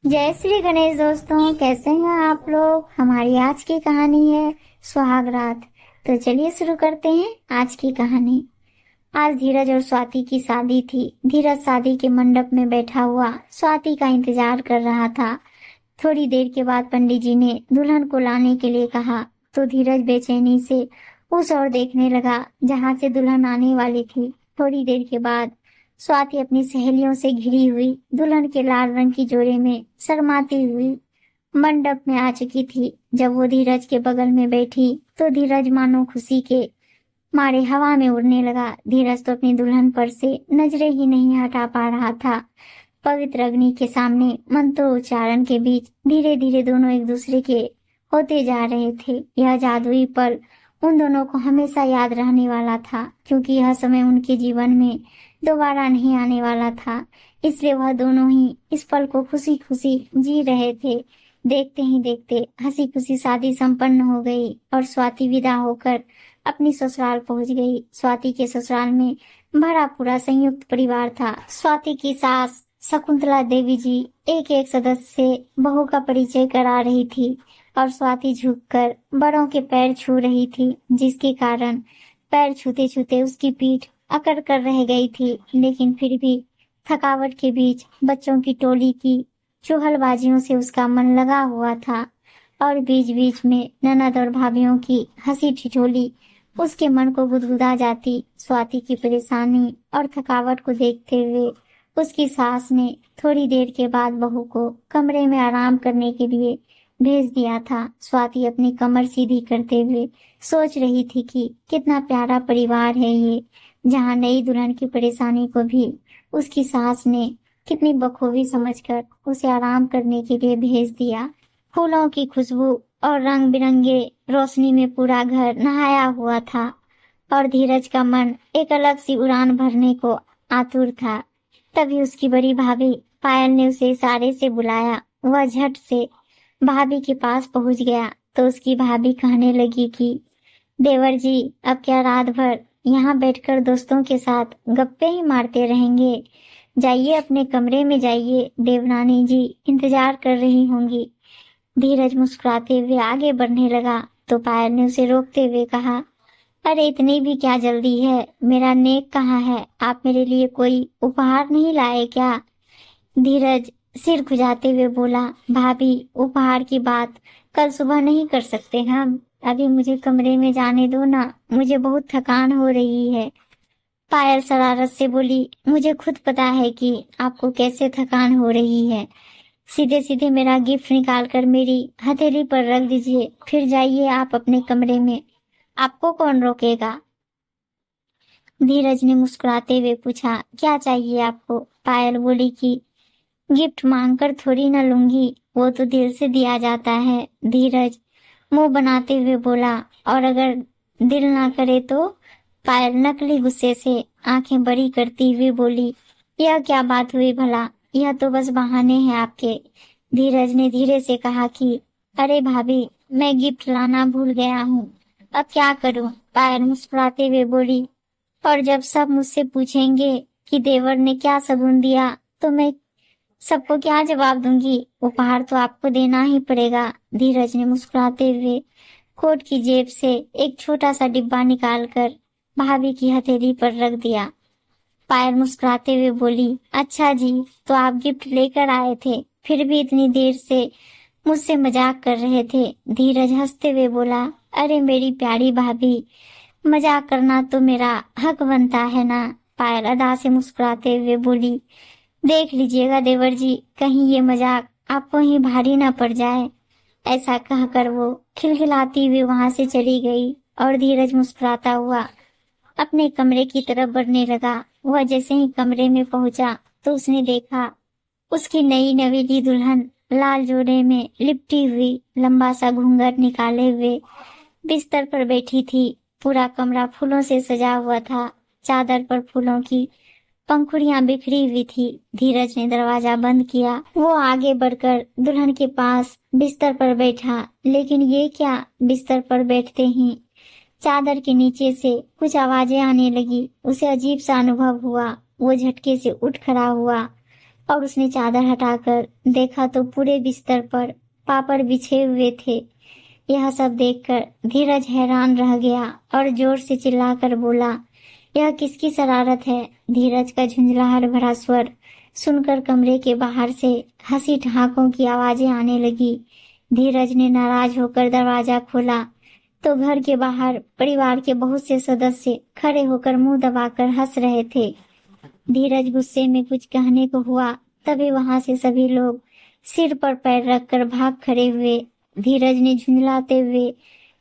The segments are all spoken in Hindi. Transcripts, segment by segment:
जय श्री गणेश दोस्तों, कैसे हैं आप लोग। हमारी आज की कहानी है सुहाग रात। तो चलिए शुरू करते हैं आज की कहानी। आज धीरज और स्वाति की शादी थी। धीरज शादी के मंडप में बैठा हुआ स्वाति का इंतजार कर रहा था। थोड़ी देर के बाद पंडित जी ने दुल्हन को लाने के लिए कहा तो धीरज बेचैनी से उस ओर देखने लगा जहां से दुल्हन आने वाली थी। थोड़ी देर के बाद स्वाति अपनी सहेलियों से घिरी हुई दुल्हन के लाल रंग की जोड़े में शर्माती हुई मंडप में आ चुकी थी। जब वो धीरज के बगल में बैठी तो धीरज मानो खुशी के मारे हवा में उड़ने लगा। धीरज तो अपनी दुल्हन पर से नजरें ही नहीं हटा पा रहा था। पवित्र अग्नि के सामने मंत्रोच्चारण के बीच धीरे धीरे दोनों एक दूसरे के होते जा रहे थे। यह जादुई पल उन दोनों को हमेशा याद रहने वाला था, क्योंकि यह समय उनके जीवन में दोबारा नहीं आने वाला था। इसलिए वह दोनों ही इस पल को खुशी खुशी जी रहे थे। देखते ही देखते हंसी खुशी शादी संपन्न हो गई और स्वाति विदा होकर अपनी ससुराल पहुंच गई। स्वाति के ससुराल में भरा पूरा संयुक्त परिवार था। स्वाति की सास शकुंतला देवी जी एक एक सदस्य से बहू का परिचय करा रही थी और स्वाति झुककर बड़ों के पैर छू रही थी, जिसके कारण पैर छूते छूते उसकी पीठ अकड़ कर रह गई थी। लेकिन फिर भी थकावट के बीच बच्चों की टोली की चुगलबाजियों से उसका मन लगा हुआ था और बीच बीच में ननद और भाभीियों की हंसी ठिठोली उसके मन को गुदगुदा जाती। स्वाति की परेशानी और थकावट को देखते हुए उसकी सास ने थोड़ी देर के बाद बहू को कमरे में आराम करने के लिए भेज दिया था। स्वाति अपनी कमर सीधी करते हुए सोच रही थी कि कितना प्यारा परिवार है ये, जहाँ नई दुल्हन की परेशानी को भी उसकी सास ने कितनी बखूबी समझकर उसे आराम करने के लिए भेज दिया। फूलों की खुशबू और रंग बिरंगे रोशनी में पूरा घर नहाया हुआ था और धीरज का मन एक अलग सी उड़ान भरने को आतुर था। तभी उसकी बड़ी भाभी पायल ने उसे इशारे से बुलाया। वह झट से भाभी के पास पहुंच गया तो उसकी भाभी कहने लगी कि देवर जी, अब क्या रात भर यहाँ बैठकर दोस्तों के साथ गप्पे ही मारते रहेंगे। जाइए अपने कमरे में जाइए, देवरानी जी इंतजार कर रही होंगी। धीरज मुस्कुराते हुए आगे बढ़ने लगा तो पायल ने उसे रोकते हुए कहा, अरे इतनी भी क्या जल्दी है, मेरा नेक कहाँ है। आप मेरे लिए कोई उपहार नहीं लाए क्या। धीरज सिर खुजाते हुए बोला, भाभी उपहार की बात कल सुबह नहीं कर सकते हम, अभी मुझे कमरे में जाने दो ना, मुझे बहुत थकान हो रही है। पायल शरारत से बोली, मुझे खुद पता है कि आपको कैसे थकान हो रही है। सीधे सीधे मेरा गिफ्ट निकाल कर मेरी हथेली पर रख दीजिए, फिर जाइए आप अपने कमरे में, आपको कौन रोकेगा। धीरज ने मुस्कुराते हुए पूछा, क्या चाहिए आपको। पायल बोली कि गिफ्ट मांगकर थोड़ी न लूंगी, वो तो दिल से दिया जाता है। धीरज मुंह बनाते हुए बोला, और अगर दिल ना करे तो। पायल नकली गुस्से से आंखें बड़ी करती हुई बोली, यह क्या बात हुई भला, यह तो बस बहाने हैं आपके। धीरज ने धीरे से कहा कि अरे भाभी, मैं गिफ्ट लाना भूल गया हूँ, अब क्या करूँ। पायल मुस्कुराते हुए बोली, और जब सब मुझसे पूछेंगे कि देवर ने क्या सबून दिया तो मैं सबको क्या जवाब दूंगी। उपहार तो आपको देना ही पड़ेगा। धीरज ने मुस्कुराते हुए कोट की जेब से एक छोटा सा डिब्बा निकालकर भाभी की हथेली पर रख दिया। पायल मुस्कुराते हुए बोली, अच्छा जी, तो आप गिफ्ट लेकर आए थे, फिर भी इतनी देर से मुझसे मजाक कर रहे थे। धीरज हंसते हुए बोला, अरे मेरी प्यारी भाभी, मजाक करना तो मेरा हक बनता है ना। पायल अदा से मुस्कुराते हुए बोली, देख लीजिएगा देवर जी, कहीं ये मजाक आपको ही भारी न पड़ जाए। ऐसा कहकर वो खिलखिलाती हुई वहां से चली गई और धीरज मुस्कुराता हुआ अपने कमरे की तरफ बढ़ने लगा। वह जैसे ही कमरे में पहुंचा तो उसने देखा उसकी नई नवेली दुल्हन लाल जोड़े में लिपटी हुई लंबा सा घूंघट निकाले हुए बिस्तर पर बैठी थी। पूरा कमरा फूलों से सजा हुआ था। चादर पर फूलों की पंखुड़ियां बिखरी हुई थी। धीरज ने दरवाजा बंद किया। वो आगे बढ़कर दुल्हन के पास बिस्तर पर बैठा, लेकिन ये क्या, बिस्तर पर बैठते ही चादर के नीचे से कुछ आवाजें आने लगी। उसे अजीब सा अनुभव हुआ। वो झटके से उठ खड़ा हुआ और उसने चादर हटाकर देखा तो पूरे बिस्तर पर पापड़ बिछे हुए थे। यह सब देखकर धीरज हैरान रह गया और जोर से चिल्लाकर बोला, यह किसकी शरारत है? धीरज का झुंझलाहट भरा स्वर सुनकर कमरे के बाहर से हंसी ठहाकों की आवाजें आने लगी। धीरज ने नाराज होकर दरवाजा खोला तो घर के बाहर परिवार के बहुत से सदस्य खड़े होकर मुंह दबाकर हंस रहे थे। धीरज गुस्से में कुछ कहने को हुआ, तभी वहां से सभी लोग सिर पर पैर रखकर भाग खड़े हुए। धीरज ने झुंझलाते हुए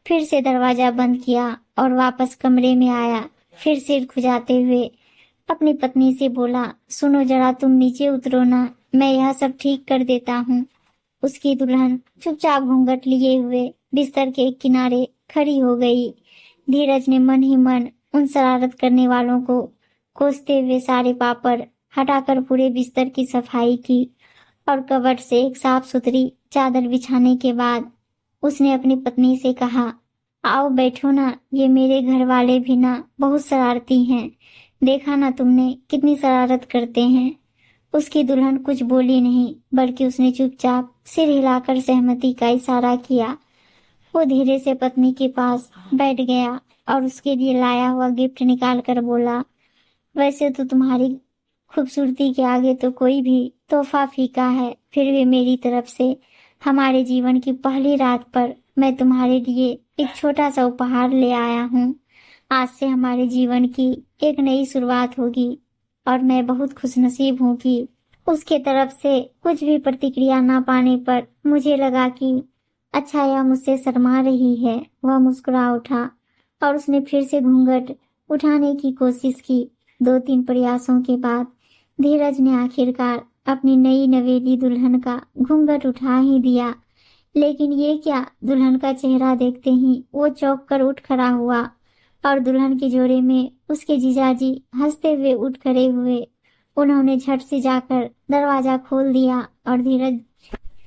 फिर से दरवाजा बंद किया और वापस कमरे में आया। फिर सिर खुजाते हुए अपनी पत्नी से बोला, सुनो जरा, तुम नीचे उतरो ना, मैं यह सब ठीक कर देता हूँ। उसकी दुल्हन चुपचाप घूंघट लिए हुए बिस्तर के एक किनारे खड़ी हो गई। धीरज ने मन ही मन उन शरारत करने वालों को कोसते हुए सारे पापड़ हटाकर पूरे बिस्तर की सफाई की और कबर्ड से एक साफ सुथरी चादर बिछाने के बाद उसने अपनी पत्नी से कहा, आओ बैठो ना, ये मेरे घर वाले भी ना बहुत शरारती हैं, देखा ना तुमने कितनी शरारत करते हैं। उसकी दुल्हन कुछ बोली नहीं, बल्कि उसने चुपचाप सिर हिलाकर सहमति का इशारा किया। वो धीरे से पत्नी के पास बैठ गया और उसके लिए लाया हुआ गिफ्ट निकाल कर बोला, वैसे तो तुम्हारी खूबसूरती के आगे तो कोई भी तोहफा फीका है, फिर भी मेरी तरफ से हमारे जीवन की पहली रात पर मैं तुम्हारे लिए एक छोटा सा उपहार ले आया हूँ। आज से हमारे जीवन की एक नई शुरुआत होगी और मैं बहुत खुशनसीब हूँ कि उसके तरफ से कुछ भी प्रतिक्रिया ना पाने पर मुझे लगा कि अच्छा यह मुझसे शर्मा रही है। वह मुस्कुरा उठा और उसने फिर से घूंघट उठाने की कोशिश की। 2-3 प्रयासों के बाद धीरज ने आखिरकार अपनी नई नवेली दुल्हन का घूंघट उठा ही दिया। लेकिन ये क्या, दुल्हन का चेहरा देखते ही वो चौंक कर उठ खड़ा हुआ और दुल्हन के जोड़े में उसके जीजाजी हंसते हुए उठ खड़े हुए। उन्होंने झट से जाकर दरवाजा खोल दिया और धीरज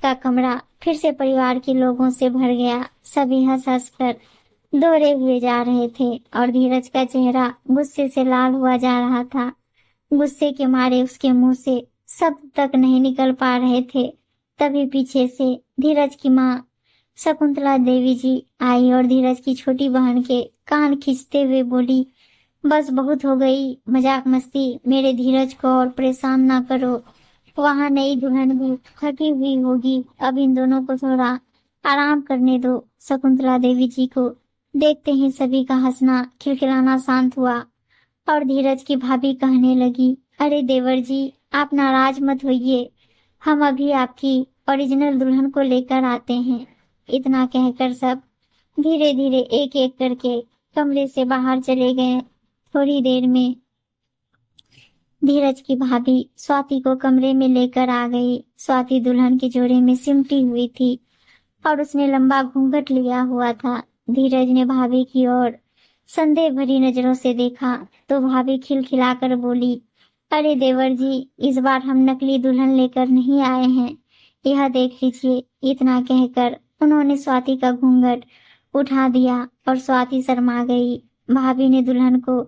का कमरा फिर से परिवार के लोगों से भर गया। सभी हंस हंस कर दौड़े हुए जा रहे थे और धीरज का चेहरा गुस्से से लाल हुआ जा रहा था। गुस्से के मारे उसके मुंह से शब्द तक नहीं निकल पा रहे थे। तभी पीछे से धीरज की माँ शकुंतला देवी जी आई और धीरज की छोटी बहन के कान खींचते हुए बोली, बस बहुत हो गई मजाक मस्ती, मेरे धीरज को और परेशान ना करो। वहाँ नई दुल्हन भी थकी हुई होगी, अब इन दोनों को थोड़ा आराम करने दो। शकुंतला देवी जी को देखते ही सभी का हंसना खिलखिलाना शांत हुआ और धीरज की भाभी कहने लगी, अरे देवर जी, आप नाराज मत होइए, हम अभी आपकी ओरिजिनल दुल्हन को लेकर आते हैं। इतना कहकर सब धीरे धीरे एक एक करके कमरे से बाहर चले गए। थोड़ी देर में धीरज की भाभी स्वाति को कमरे में लेकर आ गई। स्वाति दुल्हन के जोड़े में सिमटी हुई थी और उसने लंबा घूंघट लिया हुआ था। धीरज ने भाभी की ओर संदेह भरी नजरों से देखा तो भाभी खिलखिलाकर बोली, अरे देवर जी, इस बार हम नकली दुल्हन लेकर नहीं आए हैं, यह देख लीजिए। इतना कहकर उन्होंने स्वाति का घूंघट उठा दिया और स्वाति शर्मा गई। भाभी ने दुल्हन को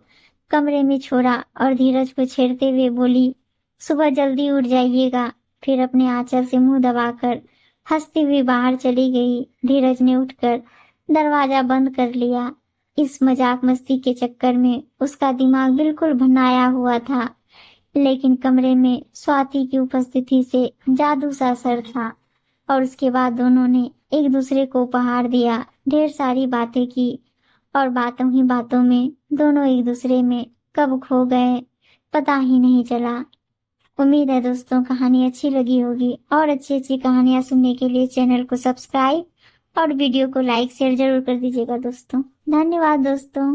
कमरे में छोड़ा और धीरज को छेड़ते हुए बोली, सुबह जल्दी उठ जाइएगा। फिर अपने आंचल से मुंह दबाकर हंसती हुई बाहर चली गई। धीरज ने उठकर दरवाजा बंद कर लिया। इस मजाक मस्ती के चक्कर में उसका दिमाग बिल्कुल भुनाया हुआ था, लेकिन कमरे में स्वाति की उपस्थिति से जादू सा असर था और उसके बाद दोनों ने एक दूसरे को उपहार दिया, ढेर सारी बातें की और बातों ही बातों में दोनों एक दूसरे में कब खो गए पता ही नहीं चला। उम्मीद है दोस्तों कहानी अच्छी लगी होगी और अच्छी अच्छी कहानियां सुनने के लिए चैनल को सब्सक्राइब और वीडियो को लाइक शेयर जरूर कर दीजिएगा दोस्तों। धन्यवाद दोस्तों।